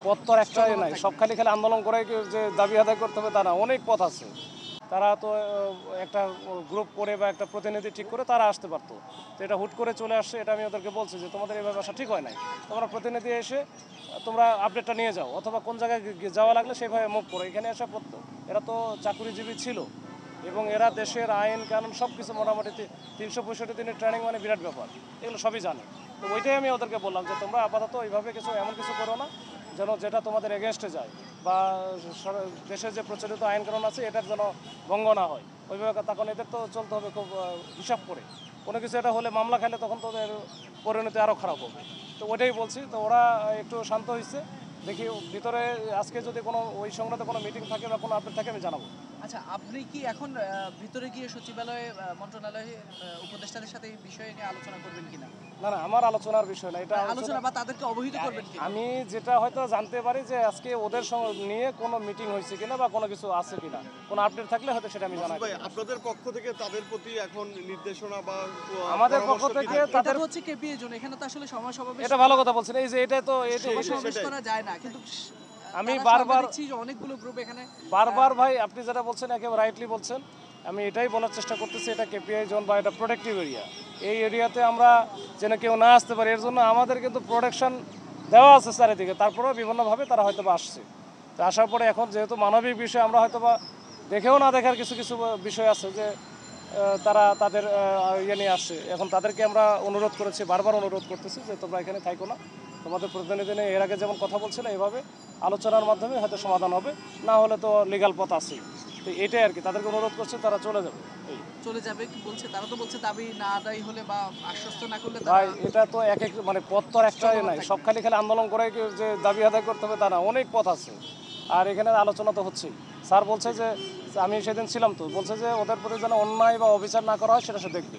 পথ তো আর একটাই নাই, সব খালি খালি আন্দোলন করে যে দাবি আদায় করতে হবে তা না, অনেক পথ আছে। তারা তো একটা গ্রুপ করে বা একটা প্রতিনিধি ঠিক করে তারা আসতে পারতো। তো এটা হুট করে চলে আসছে, এটা আমি ওদেরকে বলছি যে তোমাদের এইভাবে আসা ঠিক হয় নাই। তোমরা প্রতিনিধি এসে তোমরা আপডেটটা নিয়ে যাও, অথবা কোন জায়গায় যাওয়া লাগলে সেভাবে মুভ করো। এখানে আসা পড়তো, এরা তো চাকুরিজীবী ছিল এবং এরা দেশের আইন কানুন সব কিছু মোটামুটি 365 দিনের ট্রেনিং মানে বিরাট ব্যাপার, এগুলো সবই জানে। তো ওইটাই আমি ওদেরকে বললাম যে তোমরা আপাতত এইভাবে কিছু এমন কিছু করো না যেন যেটা তোমাদের এগেনস্টে যায়, বা দেশের যে প্রচলিত আইন কানুন আছে এটার যেন ভঙ্গ না হয় ওইভাবে। তখন এদের তো চলতে হবে খুব হিসাব করে। কোনো কিছু এটা হলে মামলা খেলে তখন তোদের পরিণতি আরও খারাপ হবে। তো ওইটাই বলছি। তো ওরা একটু শান্ত হয়েছে, দেখি ভিতরে আজকে যদি কোনো ওই সংক্রান্ত কোনো মিটিং থাকে বা কোনো আপডেট থাকে আমি জানাবো। আচ্ছা, আপনি কি এখন ভিতরে গিয়ে সচিবালয়ে মন্ত্রণালয়ে উপদেষ্টাদের সাথে এই বিষয় নিয়ে আলোচনা করবেন কিনা? না না, আমার আলোচনার বিষয় না এটা। আলোচনা বা তাদেরকে অবহিত করবেন কিনা? আমি যেটা হয়তো জানতে পারি যে আজকে ওদের সঙ্গে নিয়ে কোনো মিটিং হয়েছে কিনা বা কোনো কিছু আছে কিনা, কোনো আপডেট থাকলে হয়তো সেটা আমি জানাই। ভাই, আপনাদের পক্ষ থেকে তাদের প্রতি এখন নির্দেশনা বা আমাদের পক্ষ থেকে তাদের হচ্ছে কেপিএ জোন, এখানে তো আসলে সময় সমাবেশ, এটা ভালো কথা বলছেন। এই যে এটা তো সমাবেশ করা যায় না, কিন্তু আমি বারবার অনেকগুলো গ্রুপ এখানে বারবার ভাই আপনি যেটা বলছেন একেবারে রাইটলি বলছেন। আমি এটাই বলার চেষ্টা করতেছি, এটা কেপিআই জোন বা এটা প্রোটেক্টিভ এরিয়া। এই এরিয়াতে আমরা যেন কেউ না আসতে পারি, এর জন্য আমাদের কিন্তু প্রোটেকশন দেওয়া আছে চারিদিকে। তারপরেও বিভিন্নভাবে তারা হয়তো বা আসছে। তো আসার পরে এখন যেহেতু মানবিক বিষয়, আমরা হয়তো বা দেখেও না দেখার কিছু কিছু বিষয় আছে যে তারা তাদের ইয়ে নিয়ে আসছে। এখন তাদেরকে আমরা অনুরোধ করেছি, বারবার অনুরোধ করতেছি যে তোমরা এখানে থাইকো না, তোমাদের প্রতিনিধি নিয়ে এর আগে যেমন কথা বলছিল এভাবে আলোচনার মাধ্যমে হয়তো সমাধান হবে, না হলে তো লিগ্যাল পথ আছেই। তো এটাই আর কি, তাদেরকে অনুরোধ করছে তারা চলে যাবে। চলে যাবে কি বলছে, তারা তো বলছে দাবি না আদায় হলে বা আশ্বস্ত না করলে ভাই এটা তো এক এক মানে পথ তো আর একটাই নাই, সব খালি খালি আন্দোলন করে যে দাবি আদায় করতে হবে তা না, অনেক পথ আছে। আর এখানে আলোচনা তো হচ্ছেই। স্যার বলছে যে আমি সেদিন ছিলাম, তো বলছে যে ওদের প্রতি যেন অন্যায় বা অবিচার না করা হয় সেটা সে দেখবে।